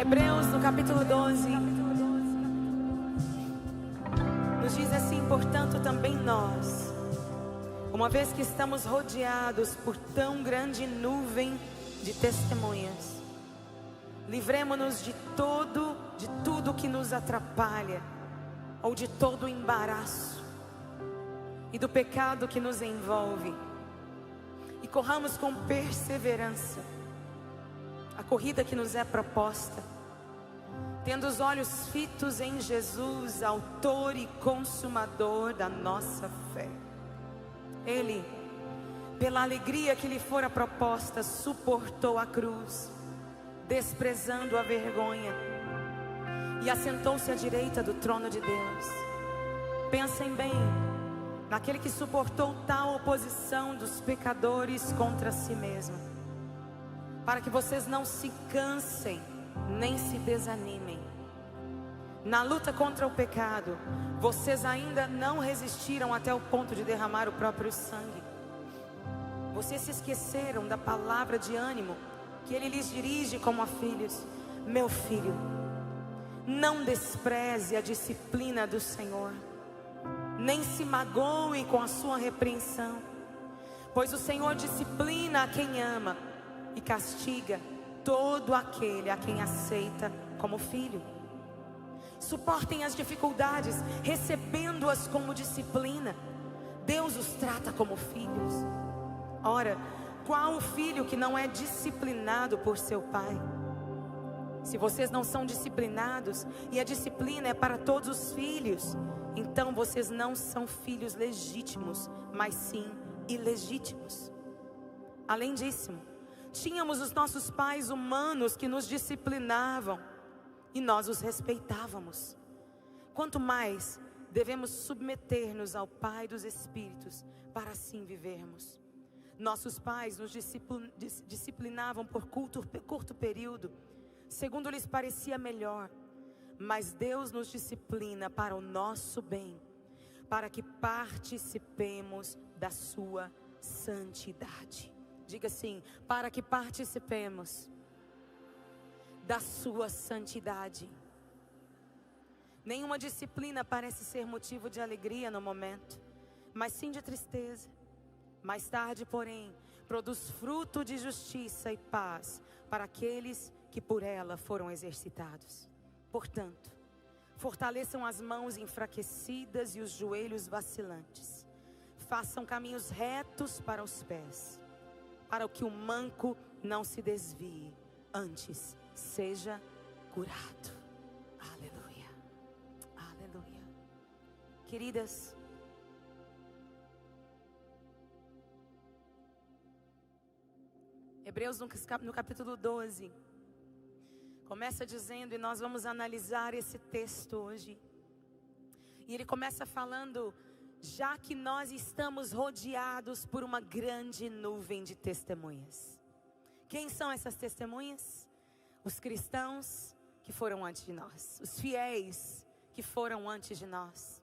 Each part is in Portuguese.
Hebreus, no capítulo 12, nos diz assim: portanto também nós, uma vez que estamos rodeados por tão grande nuvem de testemunhas, livremo-nos de tudo que nos atrapalha, ou de todo o embaraço, e do pecado que nos envolve, e corramos com perseverança a corrida que nos é proposta, tendo os olhos fitos em Jesus, autor e consumador da nossa fé. Ele, pela alegria que lhe fora proposta, suportou a cruz, desprezando a vergonha, e assentou-se à direita do trono de Deus. Pensem bem naquele que suportou tal oposição dos pecadores contra si mesmo, para que vocês não se cansem nem se desanimem. Na luta contra o pecado, vocês ainda não resistiram até o ponto de derramar o próprio sangue. Vocês se esqueceram da palavra de ânimo que ele lhes dirige como a filhos. Meu filho, não despreze a disciplina do Senhor, nem se magoe com a sua repreensão, pois o Senhor disciplina a quem ama e castiga todo aquele a quem aceita como filho. Suportem as dificuldades, recebendo-as como disciplina. Deus os trata como filhos. Ora, qual o filho que não é disciplinado por seu pai? Se vocês não são disciplinados, e a disciplina é para todos os filhos, então vocês não são filhos legítimos, mas sim ilegítimos. Além disso, tínhamos os nossos pais humanos que nos disciplinavam, e nós os respeitávamos. Quanto mais devemos submeter-nos ao Pai dos Espíritos, para assim vivermos. Nossos pais nos disciplinavam por curto período, segundo lhes parecia melhor, mas Deus nos disciplina para o nosso bem, para que participemos da sua santidade. Diga assim: para que participemos da sua santidade. Nenhuma disciplina parece ser motivo de alegria no momento, mas sim de tristeza. Mais tarde, porém, produz fruto de justiça e paz para aqueles que por ela foram exercitados. Portanto, fortaleçam as mãos enfraquecidas e os joelhos vacilantes. Façam caminhos retos para os pés, para que o manco não se desvie, antes seja curado. Aleluia, aleluia. Queridas, Hebreus no capítulo 12 começa dizendo, e nós vamos analisar esse texto hoje, e ele começa falando: já que nós estamos rodeados por uma grande nuvem de testemunhas. Quem são essas testemunhas? Os cristãos que foram antes de nós, os fiéis que foram antes de nós,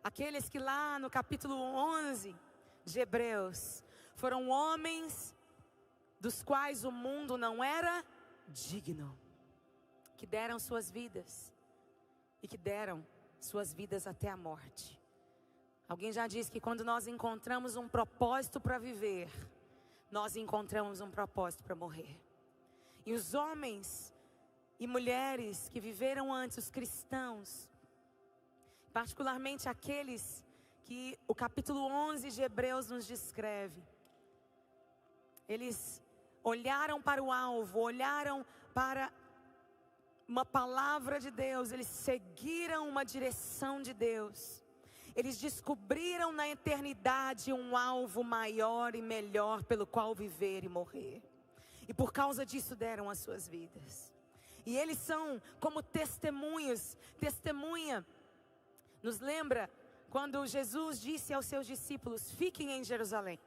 aqueles que lá no capítulo 11 de Hebreus foram homens dos quais o mundo não era digno, que deram suas vidas, e que deram suas vidas até a morte. Alguém já disse que quando nós encontramos um propósito para viver, nós encontramos um propósito para morrer. E os homens e mulheres que viveram antes, os cristãos, particularmente aqueles que o capítulo 11 de Hebreus nos descreve, eles olharam para o alvo, olharam para uma palavra de Deus, eles seguiram uma direção de Deus. Eles descobriram na eternidade um alvo maior e melhor pelo qual viver e morrer. E por causa disso deram as suas vidas. E eles são como testemunhos. Testemunha nos lembra quando Jesus disse aos seus discípulos: fiquem em Jerusalém,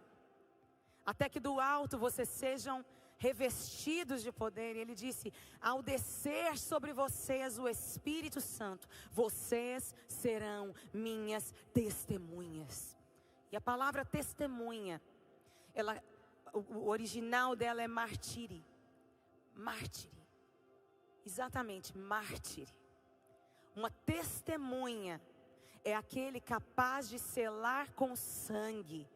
até que do alto vocês sejam revestidos de poder. E ele disse: ao descer sobre vocês o Espírito Santo, vocês serão minhas testemunhas. E a palavra testemunha, o original dela é martíri. Mártire. Exatamente, mártir. Uma testemunha é aquele capaz de selar com sangue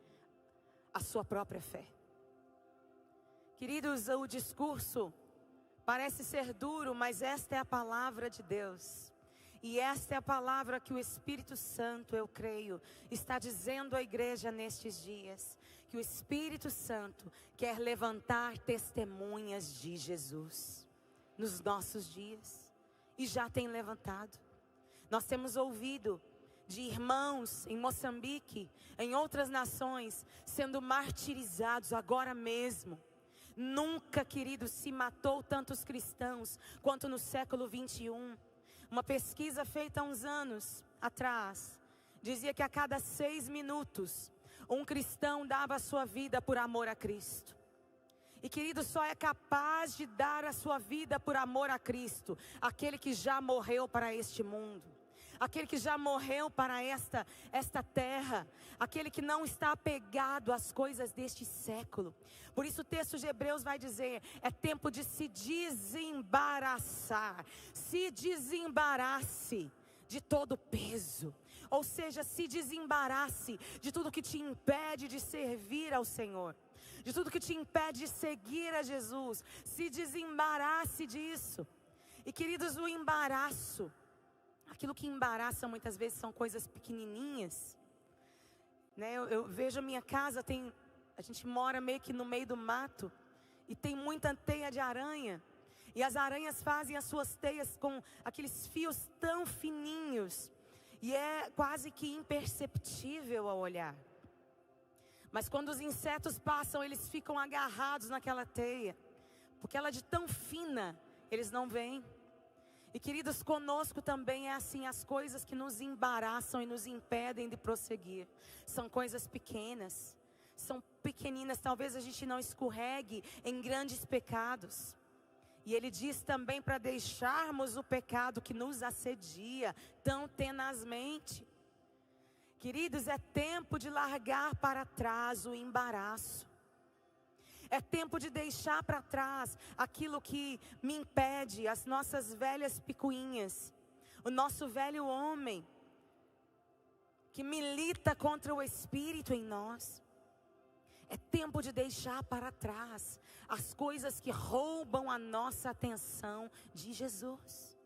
a sua própria fé. Queridos, o discurso parece ser duro, mas esta é a palavra de Deus. E esta é a palavra que o Espírito Santo, eu creio, está dizendo à igreja nestes dias. Que o Espírito Santo quer levantar testemunhas de Jesus nos nossos dias. E já tem levantado. Nós temos ouvido de irmãos em Moçambique, em outras nações, sendo martirizados agora mesmo. Nunca, querido, se matou tantos cristãos quanto no século 21. Uma pesquisa feita há uns anos atrás dizia que a cada 6 minutos um cristão dava a sua vida por amor a Cristo. E querido, só é capaz de dar a sua vida por amor a Cristo aquele que já morreu para este mundo, aquele que já morreu para esta terra, aquele que não está apegado às coisas deste século. Por isso o texto de Hebreus vai dizer: é tempo de se desembaraçar. Se desembarace de todo peso, ou seja, se desembarace de tudo que te impede de servir ao Senhor, de tudo que te impede de seguir a Jesus. Se desembarace disso. E queridos, o embaraço, aquilo que embaraça muitas vezes são coisas pequenininhas, né? Eu vejo a minha casa, a gente mora meio que no meio do mato, e tem muita teia de aranha. E as aranhas fazem as suas teias com aqueles fios tão fininhos, e é quase que imperceptível ao olhar. Mas quando os insetos passam, eles ficam agarrados naquela teia, porque ela é de tão fina, eles não veem. E queridos, conosco também é assim. As coisas que nos embaraçam e nos impedem de prosseguir são coisas pequenas, são pequeninas. Talvez a gente não escorregue em grandes pecados. E ele diz também para deixarmos o pecado que nos assedia tão tenazmente. Queridos, é tempo de largar para trás o embaraço. É tempo de deixar para trás aquilo que me impede, as nossas velhas picuinhas, o nosso velho homem, que milita contra o Espírito em nós. É tempo de deixar para trás as coisas que roubam a nossa atenção de Jesus.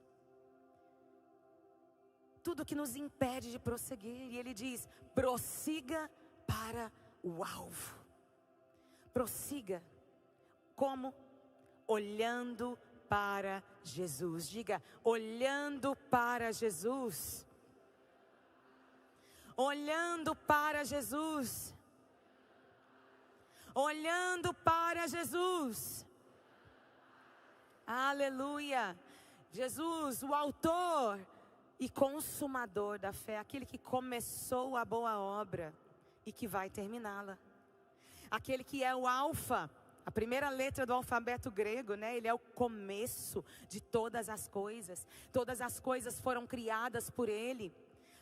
Tudo que nos impede de prosseguir. E ele diz: prossiga para o alvo. Prossiga. Como? Olhando para Jesus. Diga: olhando para Jesus. Olhando para Jesus. Olhando para Jesus. Aleluia. Jesus, o autor e consumador da fé, aquele que começou a boa obra e que vai terminá-la. Aquele que é o alfa, a primeira letra do alfabeto grego, né? Ele é o começo de todas as coisas. Todas as coisas foram criadas por Ele,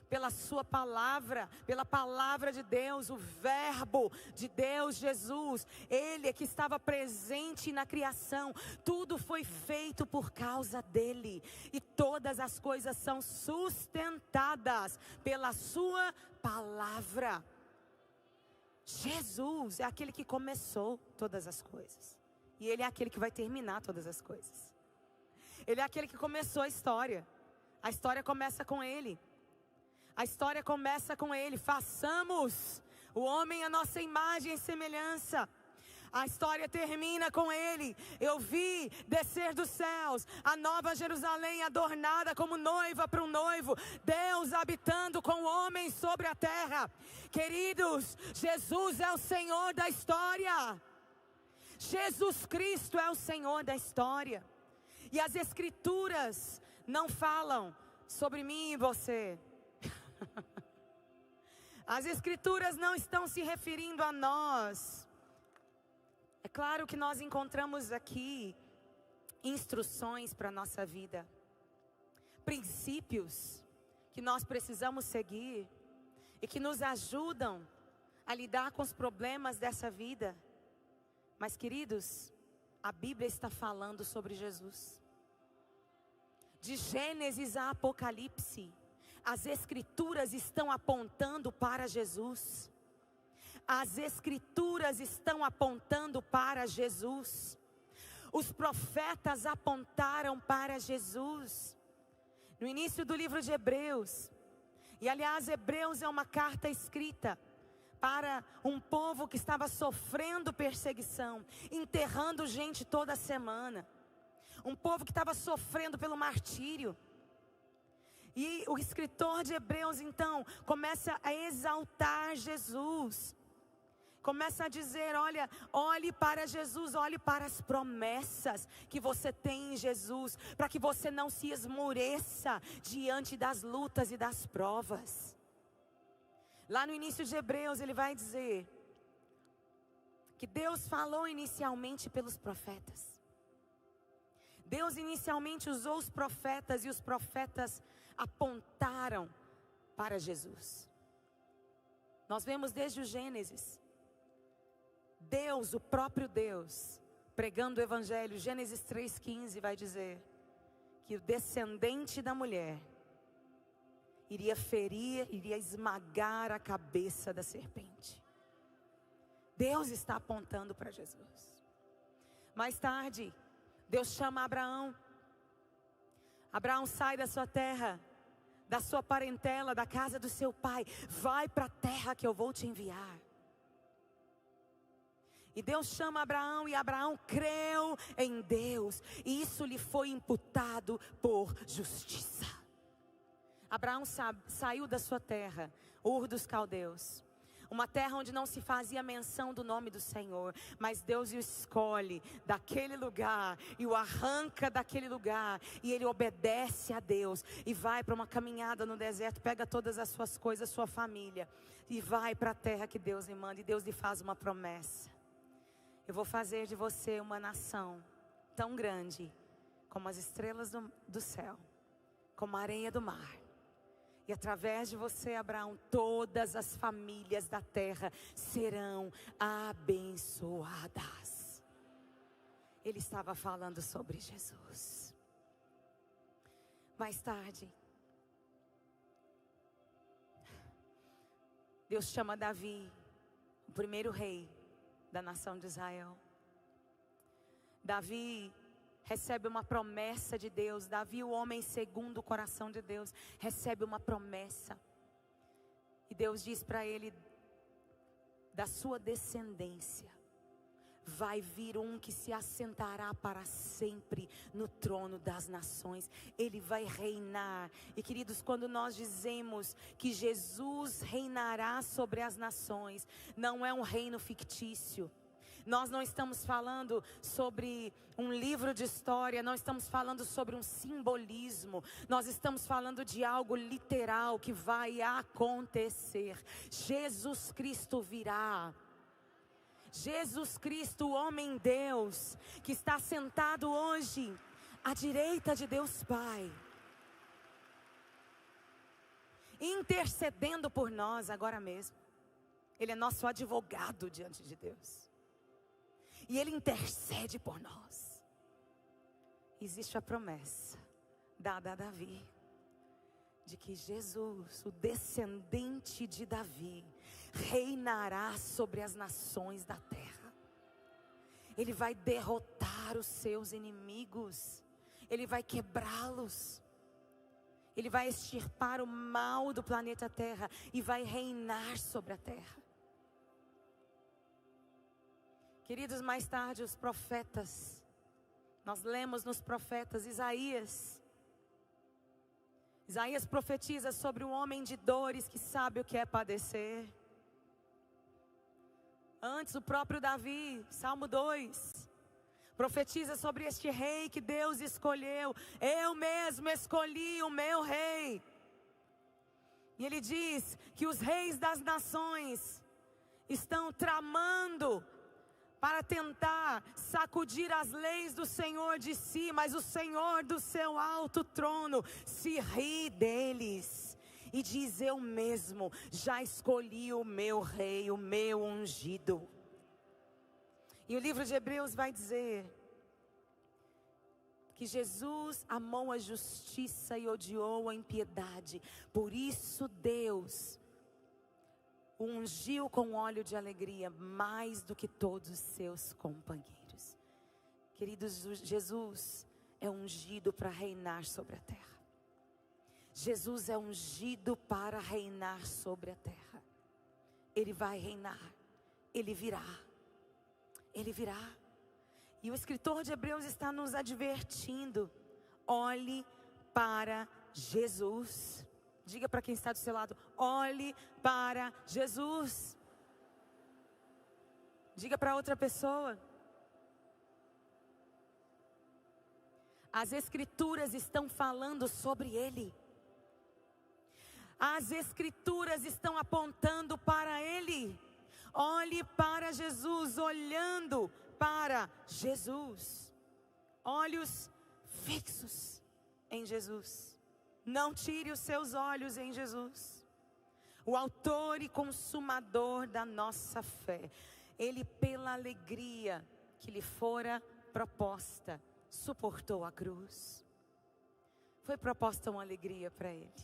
pela sua palavra, pela palavra de Deus, o verbo de Deus, Jesus. Ele é que estava presente na criação. Tudo foi feito por causa dele. E todas as coisas são sustentadas pela sua palavra. Jesus é aquele que começou todas as coisas. E ele é aquele que vai terminar todas as coisas. Ele é aquele que começou a história. A história começa com ele. A história começa com ele. Façamos o homem a nossa imagem e semelhança. A história termina com ele. Eu vi descer dos céus a nova Jerusalém, adornada como noiva para um noivo. Deus habitando com homens sobre a terra. Queridos, Jesus é o Senhor da história. Jesus Cristo é o Senhor da história. E as Escrituras não falam sobre mim e você. As Escrituras não estão se referindo a nós. É claro que nós encontramos aqui instruções para a nossa vida, princípios que nós precisamos seguir e que nos ajudam a lidar com os problemas dessa vida. Mas queridos, a Bíblia está falando sobre Jesus. De Gênesis a Apocalipse, as Escrituras estão apontando para Jesus. As Escrituras estão apontando para Jesus. Os profetas apontaram para Jesus. No início do livro de Hebreus, e aliás, Hebreus é uma carta escrita para um povo que estava sofrendo perseguição, enterrando gente toda semana. Um povo que estava sofrendo pelo martírio. E o escritor de Hebreus então começa a exaltar Jesus. Começa a dizer, olha, olhe para Jesus, olhe para as promessas que você tem em Jesus, para que você não se esmoreça diante das lutas e das provas. Lá no início de Hebreus ele vai dizer que Deus falou inicialmente pelos profetas. Deus inicialmente usou os profetas e os profetas apontaram para Jesus. Nós vemos desde o Gênesis, Deus, o próprio Deus, pregando o Evangelho. Gênesis 3,15 vai dizer que o descendente da mulher iria ferir, iria esmagar a cabeça da serpente. Deus está apontando para Jesus. Mais tarde, Deus chama Abraão. Abraão, sai da sua terra, da sua parentela, da casa do seu pai. Vai para a terra que eu vou te enviar. E Deus chama Abraão, e Abraão creu em Deus, e isso lhe foi imputado por justiça. Abraão saiu da sua terra, Ur dos Caldeus, uma terra onde não se fazia menção do nome do Senhor, mas Deus o escolhe daquele lugar e o arranca daquele lugar, e ele obedece a Deus e vai para uma caminhada no deserto, pega todas as suas coisas, sua família, e vai para a terra que Deus lhe manda. E Deus lhe faz uma promessa: eu vou fazer de você uma nação tão grande como as estrelas do céu, como a areia do mar. E através de você, Abraão, todas as famílias da terra serão abençoadas. Ele estava falando sobre Jesus. Mais tarde, Deus chama Davi, o primeiro rei da nação de Israel. Davi recebe uma promessa de Deus. Davi, o homem segundo o coração de Deus, recebe uma promessa. E Deus diz para ele: da sua descendência vai vir um que se assentará para sempre no trono das nações. Ele vai reinar. E queridos, quando nós dizemos que Jesus reinará sobre as nações, não é um reino fictício. Nós não estamos falando sobre um livro de história, não estamos falando sobre um simbolismo. Nós estamos falando de algo literal que vai acontecer. Jesus Cristo virá. Jesus Cristo, o homem Deus, que está sentado hoje à direita de Deus Pai, intercedendo por nós agora mesmo. Ele é nosso advogado diante de Deus, e Ele intercede por nós. Existe a promessa dada a Davi, de que Jesus, o descendente de Davi, reinará sobre as nações da terra. Ele vai derrotar os seus inimigos, Ele vai quebrá-los, Ele vai extirpar o mal do planeta Terra e vai reinar sobre a terra. Queridos, mais tarde os profetas, nós lemos nos profetas, Isaías profetiza sobre um homem de dores que sabe o que é padecer. Antes, o próprio Davi, Salmo 2, profetiza sobre este rei que Deus escolheu. Eu mesmo escolhi o meu rei. E ele diz que os reis das nações estão tramando para tentar sacudir as leis do Senhor de si, mas o Senhor do seu alto trono se ri deles e diz: eu mesmo já escolhi o meu rei, o meu ungido. E o livro de Hebreus vai dizer: que Jesus amou a justiça e odiou a impiedade. Por isso Deus o ungiu com óleo de alegria mais do que todos os seus companheiros. Queridos, Jesus é ungido para reinar sobre a terra. Jesus é ungido para reinar sobre a terra. Ele vai reinar, Ele virá, Ele virá. E o escritor de Hebreus está nos advertindo: olhe para Jesus. Diga para quem está do seu lado: olhe para Jesus. Diga para outra pessoa: as escrituras estão falando sobre Ele. As escrituras estão apontando para Ele. Olhe para Jesus, olhando para Jesus. Olhos fixos em Jesus. Não tire os seus olhos em Jesus, o autor e consumador da nossa fé. Ele, pela alegria que lhe fora proposta, suportou a cruz. Foi proposta uma alegria para Ele.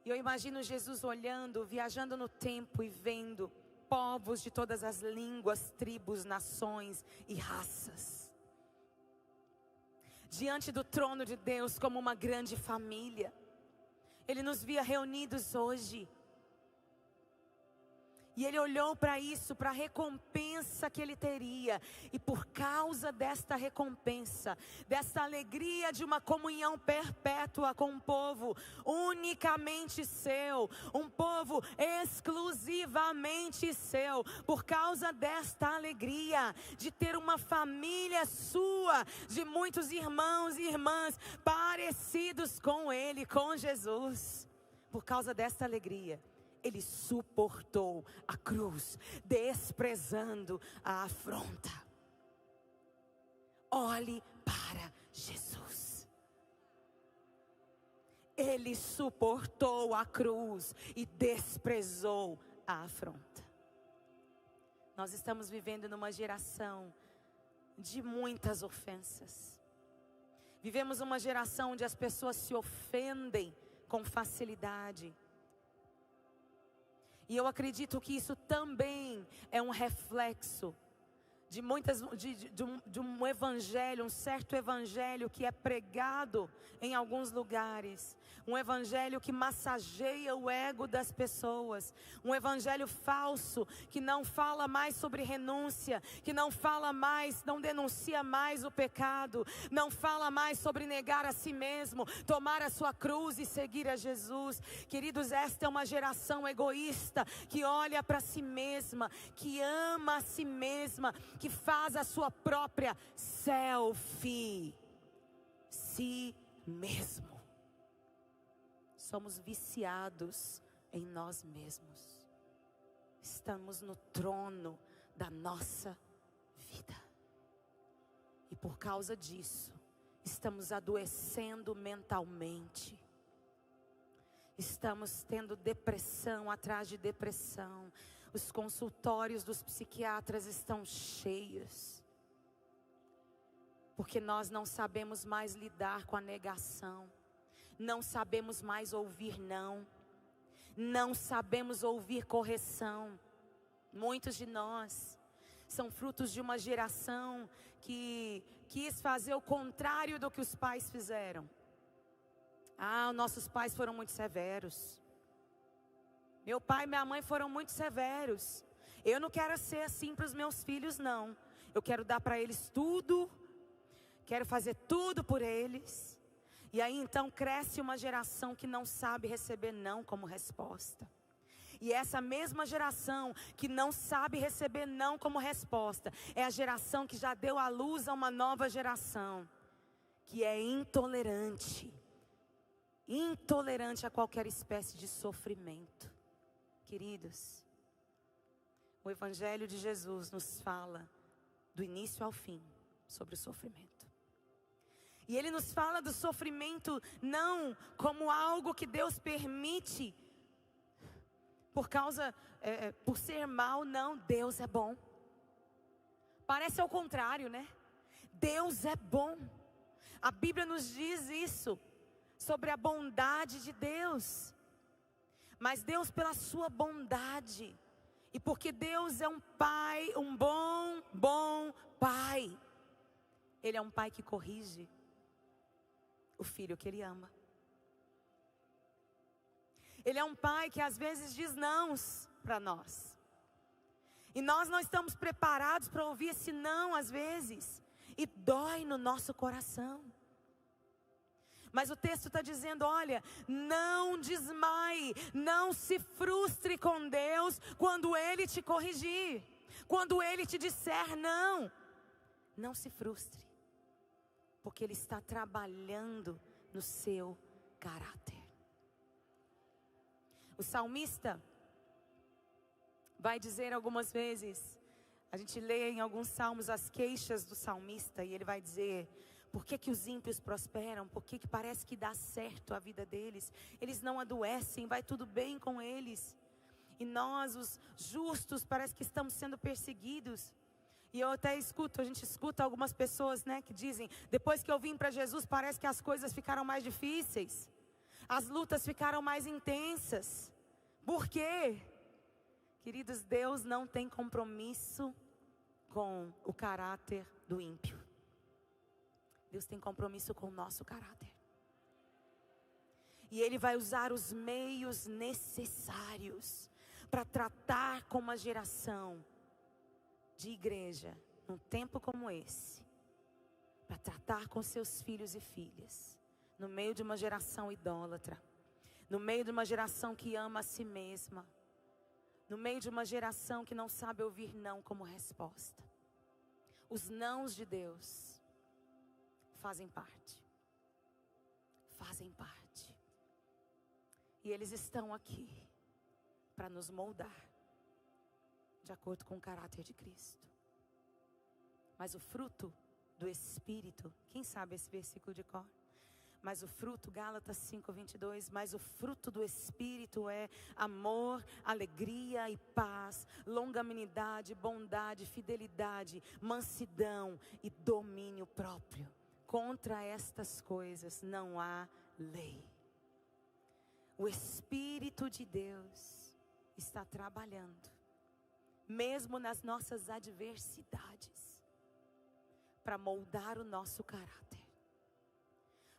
E eu imagino Jesus olhando, viajando no tempo e vendo povos de todas as línguas, tribos, nações e raças diante do trono de Deus como uma grande família. Ele nos via reunidos hoje. E Ele olhou para isso, para a recompensa que Ele teria. E por causa desta recompensa, desta alegria de uma comunhão perpétua com um povo unicamente seu, um povo exclusivamente seu, por causa desta alegria de ter uma família sua, de muitos irmãos e irmãs parecidos com Ele, com Jesus, por causa desta alegria, Ele suportou a cruz, desprezando a afronta. Olhe para Jesus. Ele suportou a cruz e desprezou a afronta. Nós estamos vivendo numa geração de muitas ofensas. Vivemos uma geração onde as pessoas se ofendem com facilidade. E eu acredito que isso também é um reflexo de um evangelho, um certo evangelho que é pregado em alguns lugares. Um evangelho que massageia o ego das pessoas. Um evangelho falso que não fala mais sobre renúncia, que não fala mais, não denuncia mais o pecado, não fala mais sobre negar a si mesmo, tomar a sua cruz e seguir a Jesus. Queridos, esta é uma geração egoísta que olha para si mesma, que ama a si mesma, que faz a sua própria selfie, si mesmo. Somos viciados em nós mesmos. Estamos no trono da nossa vida. E por causa disso, estamos adoecendo mentalmente. Estamos tendo depressão atrás de depressão. Os consultórios dos psiquiatras estão cheios. Porque nós não sabemos mais lidar com a negação. Não sabemos mais ouvir não. Não sabemos ouvir correção. Muitos de nós são frutos de uma geração que quis fazer o contrário do que os pais fizeram. Nossos pais foram muito severos. Meu pai e minha mãe foram muito severos. Eu não quero ser assim para os meus filhos, não. Eu quero dar para eles tudo. Quero fazer tudo por eles. E aí então cresce uma geração que não sabe receber não como resposta. E essa mesma geração que não sabe receber não como resposta é a geração que já deu à luz a uma nova geração que é intolerante. Intolerante a qualquer espécie de sofrimento. Queridos, o Evangelho de Jesus nos fala do início ao fim sobre o sofrimento. E Ele nos fala do sofrimento não como algo que Deus permite por ser mal, não. Deus é bom. Parece ao contrário, né? Deus é bom. A Bíblia nos diz isso, sobre a bondade de Deus. Mas Deus, pela sua bondade, e porque Deus é um pai, um bom pai, Ele é um pai que corrige o filho que Ele ama. Ele é um pai que às vezes diz nãos para nós. E nós não estamos preparados para ouvir esse não às vezes. E dói no nosso coração. Mas o texto está dizendo, olha, não desmaie, não se frustre com Deus quando Ele te corrigir. Quando Ele te disser não. Não se frustre. Porque Ele está trabalhando no seu caráter. O salmista vai dizer algumas vezes, a gente lê em alguns salmos as queixas do salmista, e ele vai dizer, por que os ímpios prosperam? Por que parece que dá certo a vida deles? Eles não adoecem, vai tudo bem com eles. E nós, os justos, parece que estamos sendo perseguidos. E eu até escuto, a gente escuta algumas pessoas, né, que dizem, depois que eu vim para Jesus, parece que as coisas ficaram mais difíceis. As lutas ficaram mais intensas. Por quê? Queridos, Deus não tem compromisso com o caráter do ímpio. Deus tem compromisso com o nosso caráter. E Ele vai usar os meios necessários para tratar com uma geração de igreja, num tempo como esse. Para tratar com seus filhos e filhas. No meio de uma geração idólatra. No meio de uma geração que ama a si mesma. No meio de uma geração que não sabe ouvir não como resposta. Os nãos de Deus fazem parte. Fazem parte. E eles estão aqui para nos moldar de acordo com o caráter de Cristo. Mas o fruto do Espírito, quem sabe esse versículo de cor? Mas o fruto, Gálatas 5:22, mas o fruto do Espírito é amor, alegria e paz, longanimidade, bondade, fidelidade, mansidão e domínio próprio. Contra estas coisas não há lei. O Espírito de Deus está trabalhando, mesmo nas nossas adversidades, para moldar o nosso caráter.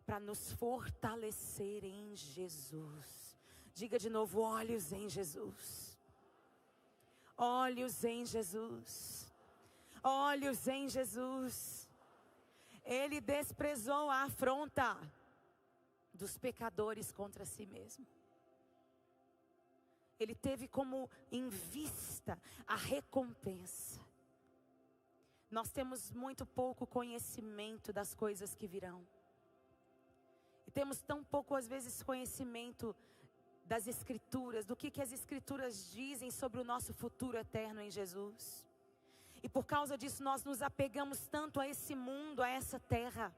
Para nos fortalecer em Jesus. Diga de novo, olhos em Jesus. Olhos em Jesus. Olhos em Jesus. Ele desprezou a afronta dos pecadores contra si mesmo. Ele teve como em vista a recompensa. Nós temos muito pouco conhecimento das coisas que virão. E temos tão pouco, às vezes, conhecimento das Escrituras, do que as Escrituras dizem sobre o nosso futuro eterno em Jesus. E por causa disso nós nos apegamos tanto a esse mundo, a essa terra.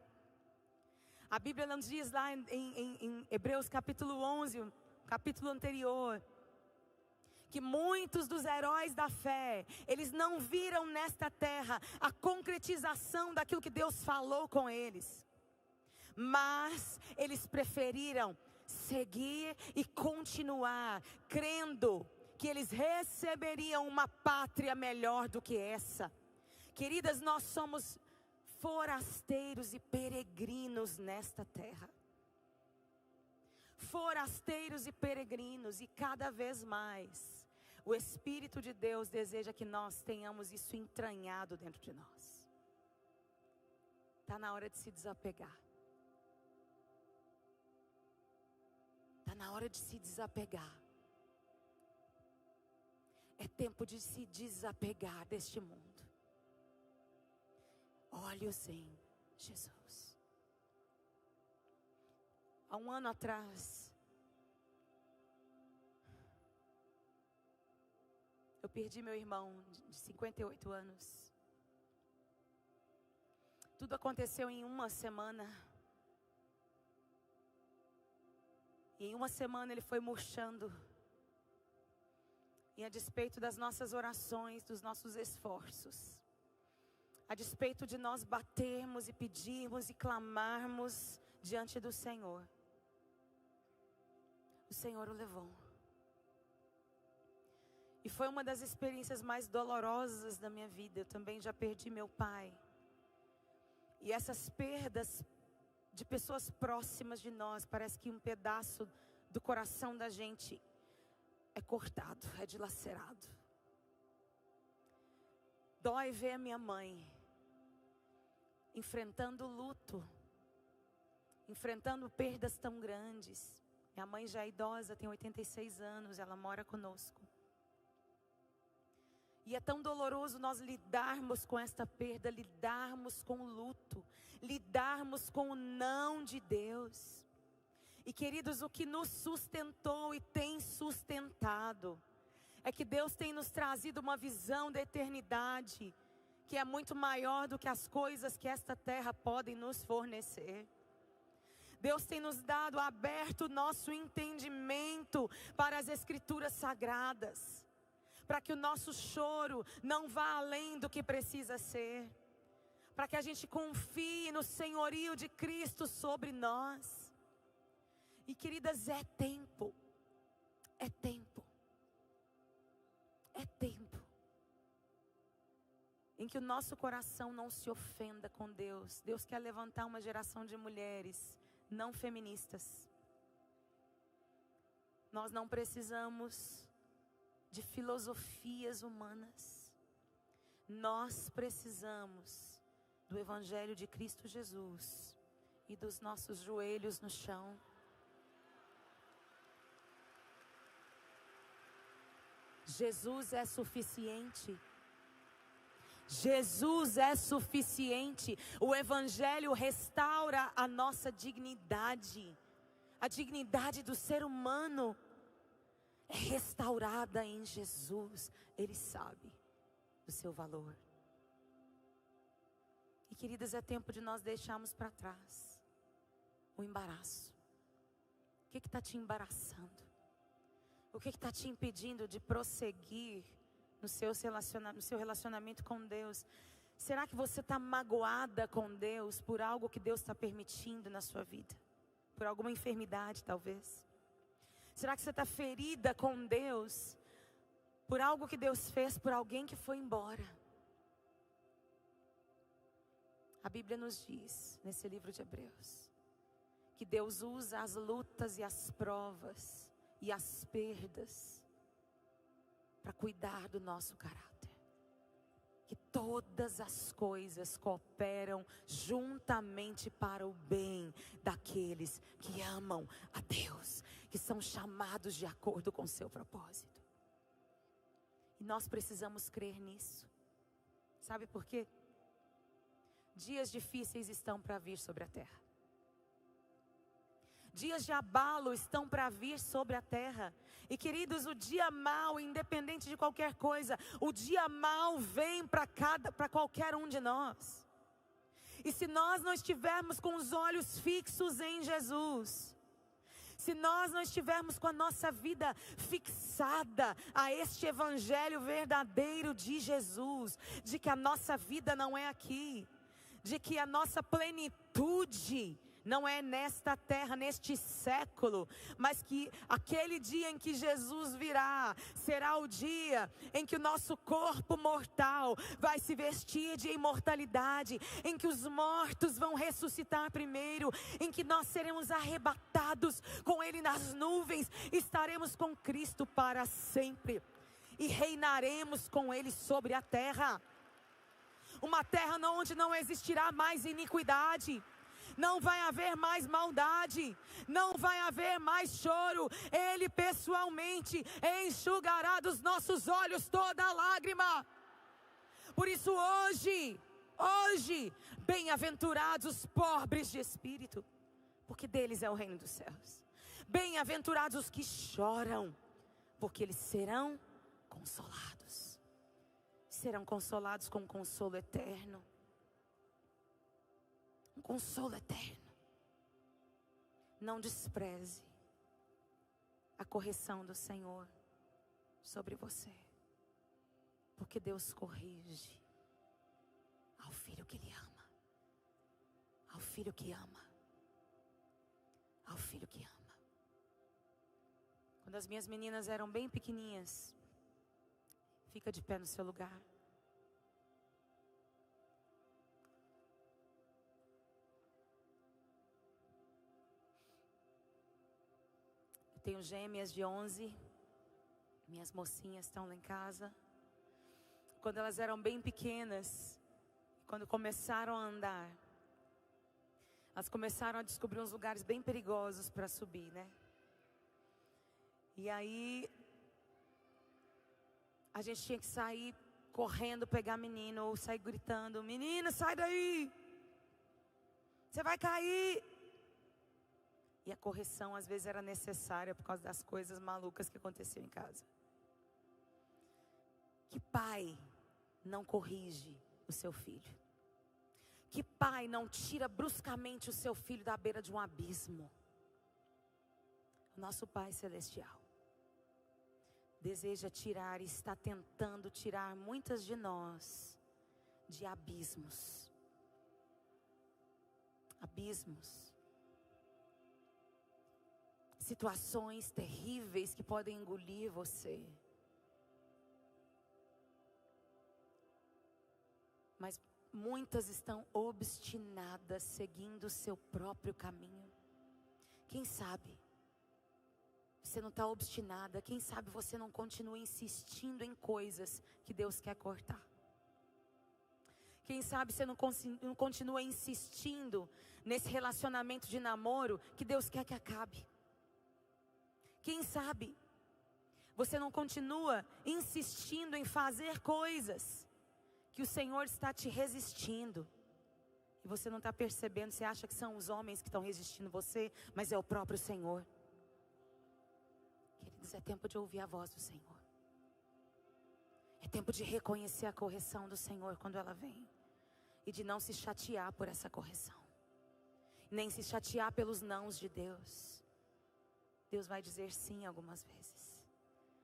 A Bíblia nos diz lá em Hebreus capítulo 11, capítulo anterior, que muitos dos heróis da fé, eles não viram nesta terra a concretização daquilo que Deus falou com eles. Mas eles preferiram seguir e continuar, crendo que eles receberiam uma pátria melhor do que essa. Queridas, nós somos forasteiros e peregrinos nesta terra. Forasteiros e peregrinos, e cada vez mais o Espírito de Deus deseja que nós tenhamos isso entranhado dentro de nós. Está na hora de se desapegar. Está na hora de se desapegar. É tempo de se desapegar deste mundo. Olhos em Jesus. Há um ano atrás, eu perdi meu irmão de 58 anos. Tudo aconteceu em uma semana. E em uma semana ele foi murchando. E a despeito das nossas orações, dos nossos esforços, a despeito de nós batermos e pedirmos e clamarmos diante do Senhor, o Senhor o levou. E foi uma das experiências mais dolorosas da minha vida. Eu também já perdi meu pai. E essas perdas de pessoas próximas de nós, parece que um pedaço do coração da gente é cortado, é dilacerado. Dói ver a minha mãe enfrentando luto, enfrentando perdas tão grandes. Minha mãe já é idosa, tem 86 anos, ela mora conosco. E é tão doloroso nós lidarmos com esta perda, lidarmos com o luto, lidarmos com o não de Deus. E queridos, o que nos sustentou e tem sustentado é que Deus tem nos trazido uma visão da eternidade que é muito maior do que as coisas que esta terra podem nos fornecer. Deus tem nos dado, aberto o nosso entendimento para as Escrituras Sagradas, para que o nosso choro não vá além do que precisa ser, para que a gente confie no senhorio de Cristo sobre nós. E queridas, é tempo em que o nosso coração não se ofenda com Deus. Deus quer levantar uma geração de mulheres não feministas. Nós não precisamos de filosofias humanas. Nós precisamos do Evangelho de Cristo Jesus e dos nossos joelhos no chão. Jesus é suficiente. Jesus é suficiente. O Evangelho restaura a nossa dignidade. A dignidade do ser humano é restaurada em Jesus. Ele sabe do seu valor. E queridas, é tempo de nós deixarmos para trás o embaraço. O que está te embaraçando? O que está te impedindo de prosseguir no seu relacionamento com Deus? Será que você está magoada com Deus por algo que Deus está permitindo na sua vida? Por alguma enfermidade talvez? Será que você está ferida com Deus por algo que Deus fez por alguém que foi embora? A Bíblia nos diz, nesse livro de Hebreus, que Deus usa as lutas e as provas e as perdas para cuidar do nosso caráter. Que todas as coisas cooperam juntamente para o bem daqueles que amam a Deus, que são chamados de acordo com o seu propósito. E nós precisamos crer nisso. Sabe por quê? Dias difíceis estão para vir sobre a terra. Dias de abalo estão para vir sobre a terra. E queridos, o dia mau, independente de qualquer coisa, o dia mau vem para qualquer um de nós. E se nós não estivermos com os olhos fixos em Jesus, se nós não estivermos com a nossa vida fixada a este evangelho verdadeiro de Jesus, de que a nossa vida não é aqui, de que a nossa plenitude não é nesta terra, neste século, mas que aquele dia em que Jesus virá, será o dia em que o nosso corpo mortal vai se vestir de imortalidade, em que os mortos vão ressuscitar primeiro, em que nós seremos arrebatados com Ele nas nuvens, estaremos com Cristo para sempre, e reinaremos com Ele sobre a terra. Uma terra onde não existirá mais iniquidade, não vai haver mais maldade, não vai haver mais choro. Ele pessoalmente enxugará dos nossos olhos toda lágrima. Por isso hoje, bem-aventurados os pobres de espírito, porque deles é o reino dos céus. Bem-aventurados os que choram, porque eles serão consolados. Serão consolados com um consolo eterno. Um consolo eterno. Não despreze a correção do Senhor sobre você, porque Deus corrige ao filho que Ele ama. Ao filho que ama. Ao filho que ama. Quando as minhas meninas eram bem pequeninhas, fica de pé no seu lugar. Eu tenho gêmeas de 11. Minhas mocinhas estão lá em casa. Quando elas eram bem pequenas, quando começaram a andar, elas começaram a descobrir uns lugares bem perigosos para subir, né? E aí, a gente tinha que sair correndo, pegar menino, ou sair gritando: menina, sai daí! Você vai cair! E a correção às vezes era necessária por causa das coisas malucas que aconteciam em casa. Que pai não corrige o seu filho? Que pai não tira bruscamente o seu filho da beira de um abismo? O nosso Pai Celestial deseja tirar e está tentando tirar muitas de nós de abismos. Abismos. Situações terríveis que podem engolir você. Mas muitas estão obstinadas, seguindo o seu próprio caminho. Quem sabe você não está obstinada? Quem sabe você não continua insistindo em coisas que Deus quer cortar? Quem sabe você não continua insistindo nesse relacionamento de namoro que Deus quer que acabe? Quem sabe você não continua insistindo em fazer coisas que o Senhor está te resistindo? E você não está percebendo, você acha que são os homens que estão resistindo você, mas é o próprio Senhor. Queridos, é tempo de ouvir a voz do Senhor. É tempo de reconhecer a correção do Senhor quando ela vem. E de não se chatear por essa correção. Nem se chatear pelos nãos de Deus. Deus vai dizer sim algumas vezes.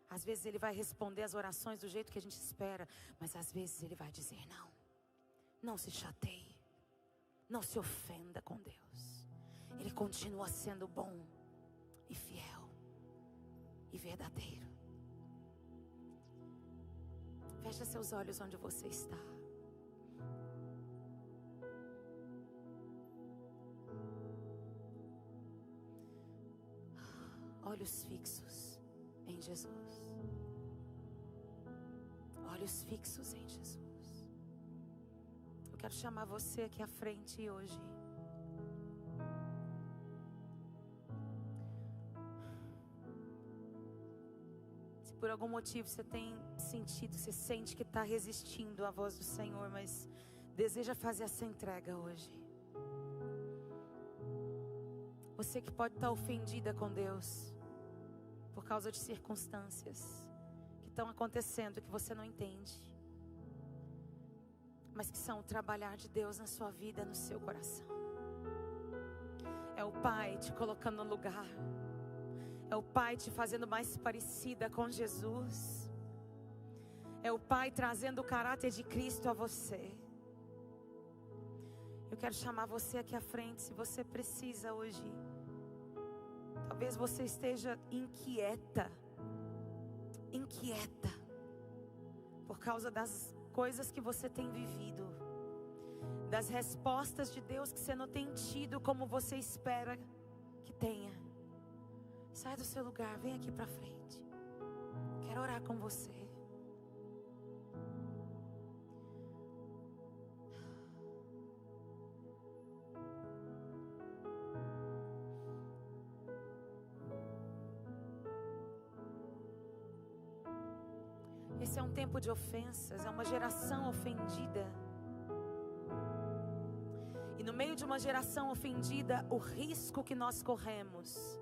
Às vezes Ele vai responder as orações do jeito que a gente espera. Mas às vezes Ele vai dizer não. Não se chateie. Não se ofenda com Deus. Ele continua sendo bom e fiel e verdadeiro. Fecha seus olhos onde você está. Olhos fixos em Jesus. Olhos fixos em Jesus. Eu quero chamar você aqui à frente hoje. Se por algum motivo você tem sentido, você sente que está resistindo à voz do Senhor, mas deseja fazer essa entrega hoje. Você que pode estar ofendida com Deus por causa de circunstâncias que estão acontecendo que você não entende, mas que são o trabalhar de Deus na sua vida, no seu coração. É o Pai te colocando no lugar. É o Pai te fazendo mais parecida com Jesus. É o Pai trazendo o caráter de Cristo a você. Eu quero chamar você aqui à frente, se você precisa hoje. Talvez você esteja inquieta por causa das coisas que você tem vivido, das respostas de Deus que você não tem tido como você espera que tenha. Sai do seu lugar, vem aqui para frente. Quero orar com você. Esse é um tempo de ofensas, é uma geração ofendida. E no meio de uma geração ofendida, o risco que nós corremos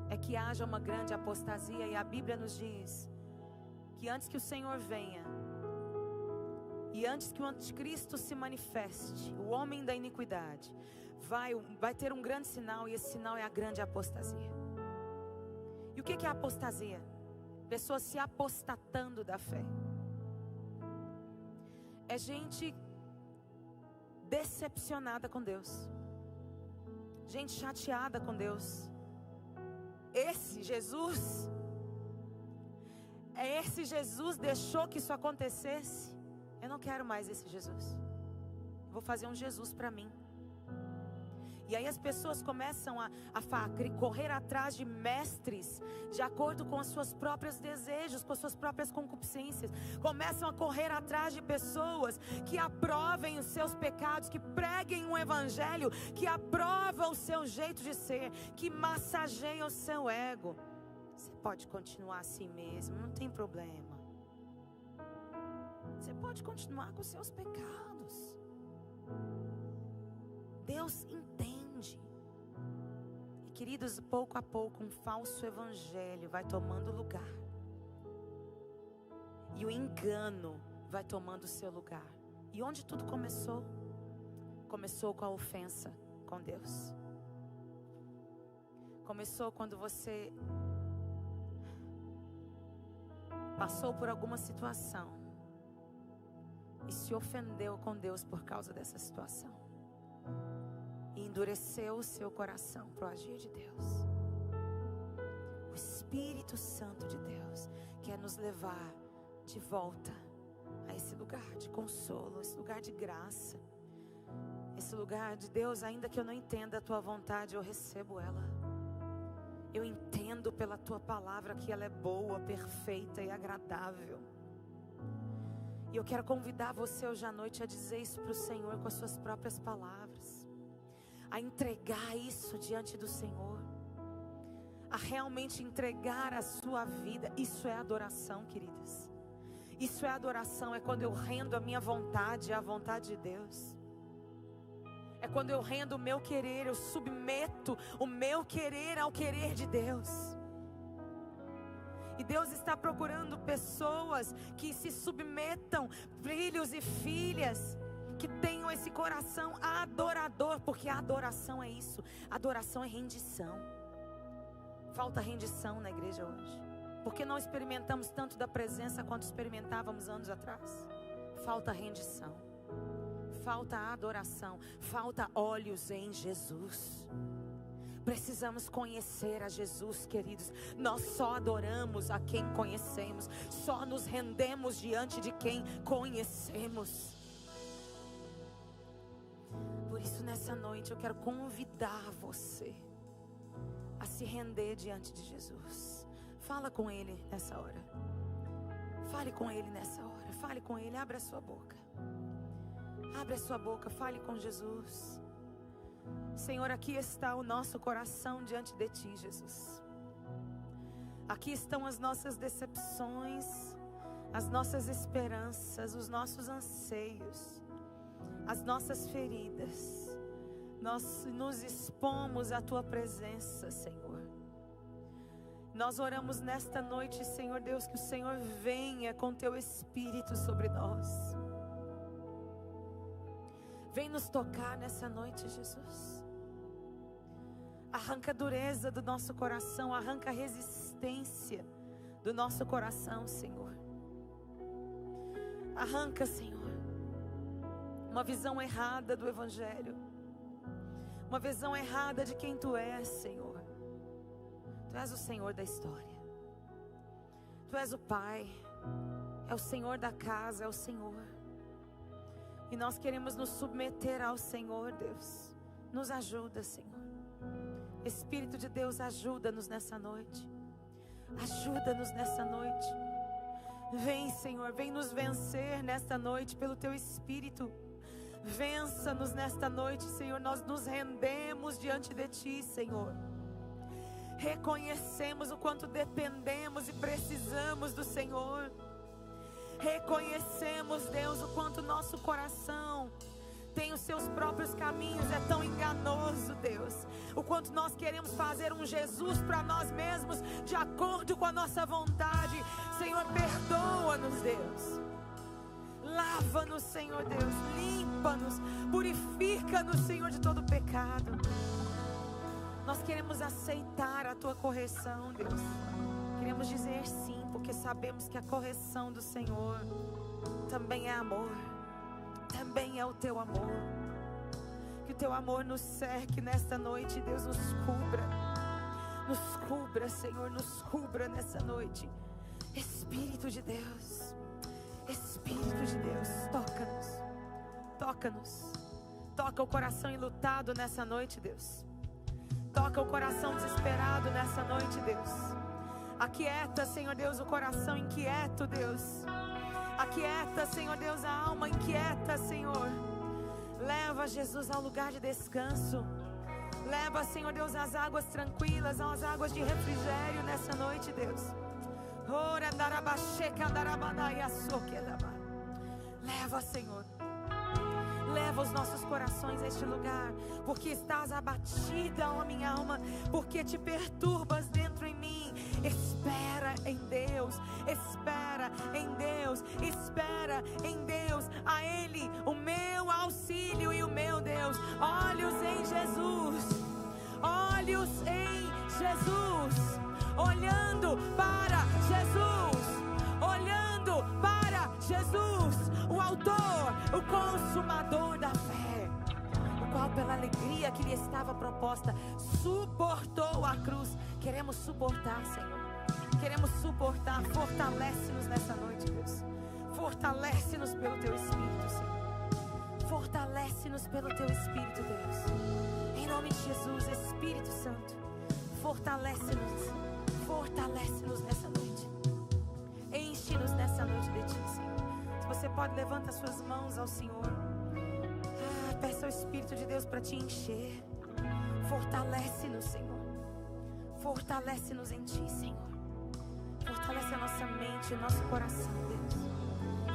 é que haja uma grande apostasia. E a Bíblia nos diz que antes que o Senhor venha e antes que o anticristo se manifeste, o homem da iniquidade, vai ter um grande sinal, e esse sinal é a grande apostasia. E o que é a apostasia? Pessoas se apostatando da fé. É gente decepcionada com Deus, gente chateada com Deus. Esse Jesus deixou que isso acontecesse. Eu não quero mais esse Jesus. Eu vou fazer um Jesus para mim. E aí as pessoas começam a correr atrás de mestres de acordo com os seus próprios desejos, com as suas próprias concupiscências. Começam a correr atrás de pessoas que aprovem os seus pecados, que preguem um evangelho, que aprovam o seu jeito de ser, que massageiam o seu ego. Você pode continuar assim mesmo, não tem problema. Você pode continuar com os seus pecados. Deus entende. E queridos, pouco a pouco um falso evangelho vai tomando lugar. E o engano vai tomando o seu lugar. E onde tudo começou? Começou com a ofensa com Deus. Começou quando você passou por alguma situação e se ofendeu com Deus por causa dessa situação. E endureceu o seu coração para o agir de Deus. O Espírito Santo de Deus quer nos levar de volta a esse lugar de consolo, esse lugar de graça, esse lugar de Deus. Ainda que eu não entenda a tua vontade, eu recebo ela. Eu entendo pela tua palavra que ela é boa, perfeita e agradável. E eu quero convidar você hoje à noite a dizer isso para o Senhor com as suas próprias palavras, a entregar isso diante do Senhor, a realmente entregar a sua vida. Isso é adoração, queridas. Isso é adoração, é quando eu rendo a minha vontade à vontade de Deus. É quando eu rendo o meu querer, eu submeto o meu querer ao querer de Deus. E Deus está procurando pessoas que se submetam, filhos e filhas, que tenham esse coração adorador, porque a adoração é isso. Adoração é rendição. Falta rendição na igreja hoje, porque não experimentamos tanto da presença quanto experimentávamos anos atrás. Falta rendição, falta adoração, falta olhos em Jesus. Precisamos conhecer a Jesus, queridos. Nós só adoramos a quem conhecemos, só nos rendemos diante de quem conhecemos. Por isso, nessa noite eu quero convidar você a se render diante de Jesus. Fala com Ele nessa hora. Fale com Ele nessa hora. Fale com Ele, abra a sua boca. Abra a sua boca, fale com Jesus. Senhor, aqui está o nosso coração diante de Ti, Jesus. Aqui estão as nossas decepções, as nossas esperanças, os nossos anseios, as nossas feridas. Nós nos expomos à Tua presença, Senhor. Nós oramos nesta noite, Senhor Deus, que o Senhor venha com Teu Espírito sobre nós. Vem nos tocar nessa noite, Jesus. Arranca a dureza do nosso coração, arranca a resistência do nosso coração, Senhor. Arranca, Senhor, uma visão errada do Evangelho, uma visão errada de quem Tu és, Senhor. Tu és o Senhor da história. Tu és o Pai, é o Senhor da casa, é o Senhor. E nós queremos nos submeter ao Senhor, Deus. Nos ajuda, Senhor. Espírito de Deus, ajuda-nos nessa noite. Ajuda-nos nessa noite. Vem, Senhor, vem nos vencer nesta noite pelo Teu Espírito. Vença-nos nesta noite, Senhor. Nós nos rendemos diante de Ti, Senhor. Reconhecemos o quanto dependemos e precisamos do Senhor. Reconhecemos, Deus, o quanto nosso coração tem os seus próprios caminhos, é tão enganoso, Deus. O quanto nós queremos fazer um Jesus para nós mesmos, de acordo com a nossa vontade. Senhor, perdoa-nos, Deus. Lava-nos, Senhor Deus. Limpa-nos, purifica-nos, Senhor, de todo pecado. Nós queremos aceitar a Tua correção, Deus. Queremos dizer sim, porque sabemos que a correção do Senhor também é amor, também é o Teu amor. Que o teu amor nos cerque nesta noite, Deus, nos cubra. Nos cubra, Senhor, nos cubra nessa noite. Espírito de Deus, Espírito de Deus, toca-nos, toca-nos. Toca o coração enlutado nessa noite, Deus. Toca o coração desesperado nessa noite, Deus. Aquieta, Senhor Deus, o coração inquieto, Deus. Aquieta, Senhor Deus, a alma inquieta, Senhor. Leva Jesus ao lugar de descanso. Leva, Senhor Deus, as águas tranquilas, as águas de refrigério nessa noite, Deus. Leva, Senhor. Leva os nossos corações a este lugar, porque estás abatida, ó minha alma, porque te perturbas dentro em mim. Espera em Deus, espera em Deus, espera em Deus. A Ele o meu auxílio e o meu Deus. Olhos em Jesus, olhos em Jesus, olhando para Jesus, olhando para Jesus, o autor, o consumador da fé, o qual pela alegria que lhe estava proposta suportou a cruz. Queremos suportar, Senhor, queremos suportar. Fortalece-nos nessa noite, Deus. Fortalece-nos pelo Teu Espírito, Senhor. Fortalece-nos pelo Teu Espírito, Deus. Em nome de Jesus, Espírito Santo, fortalece-nos. Fortalece-nos nessa noite. Enche-nos nessa noite de Ti, Senhor. Se você pode, levanta as suas mãos ao Senhor. Peça ao Espírito de Deus para te encher. Fortalece-nos, Senhor. Fortalece-nos em Ti, Senhor. Fortalece a nossa mente, o nosso coração, Deus.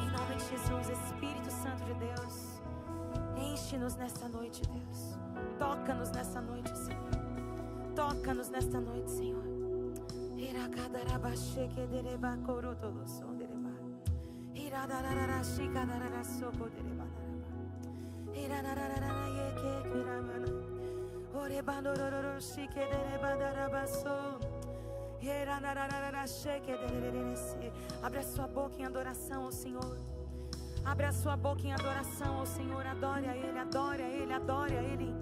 Em nome de Jesus, Espírito Santo de Deus, enche-nos nessa noite, Deus. Toca-nos nessa noite, Senhor. Toca-nos nesta noite, Senhor. Abre a sua boca em adoração ao Senhor. Abre a sua boca em adoração ao Senhor. Adore a Ele, adore a Ele, adore a Ele.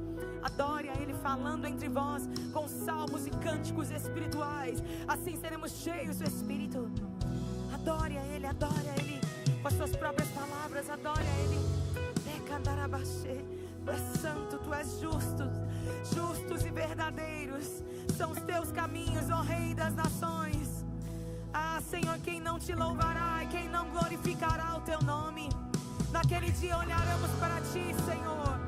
Adore a Ele falando entre vós com salmos e cânticos espirituais. Assim seremos cheios do Espírito. Adore a Ele, adore a Ele com as suas próprias palavras. Adore a Ele. Tu és santo, Tu és justo. Justos e verdadeiros são os Teus caminhos, ó Rei das nações. Ah, Senhor, quem não Te louvará e quem não glorificará o Teu nome? Naquele dia olharemos para Ti, Senhor,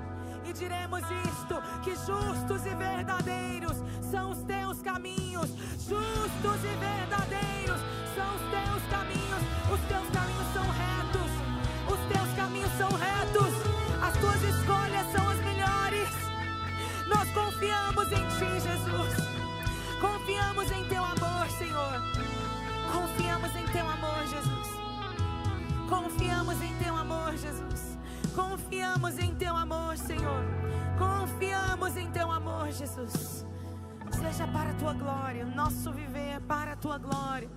e diremos isto: que justos e verdadeiros são os Teus caminhos. Justos e verdadeiros são os Teus caminhos. Os Teus caminhos são retos. Os Teus caminhos são retos. As Tuas escolhas são as melhores. Nós confiamos em Ti, Jesus. Confiamos em Teu amor, Senhor. Confiamos em Teu amor, Jesus. Confiamos em Teu amor, Jesus. Confiamos em Teu amor, Senhor. Confiamos em Teu amor, Jesus. Seja para a Tua glória, o nosso viver para a Tua glória,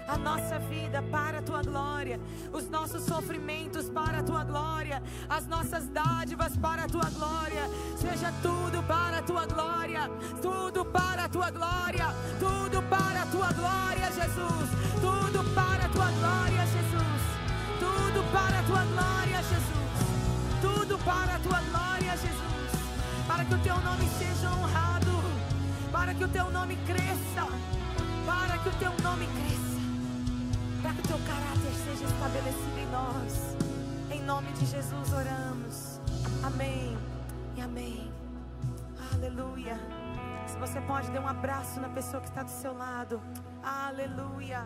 a nossa vida para a Tua glória, os nossos sofrimentos para a Tua glória, as nossas dádivas para a Tua glória. Seja tudo para a Tua glória, tudo para a Tua glória, tudo para a Tua glória, Jesus. Tudo para a Tua glória, Jesus. Tudo para a Tua glória, Jesus. Tudo para a Tua glória, Jesus. Para que o Teu nome seja honrado, para que o Teu nome cresça, para que o Teu nome cresça, para que o Teu caráter seja estabelecido em nós. Em nome de Jesus oramos. Amém e amém. Aleluia. Se você pode, dê um abraço na pessoa que está do seu lado. Aleluia.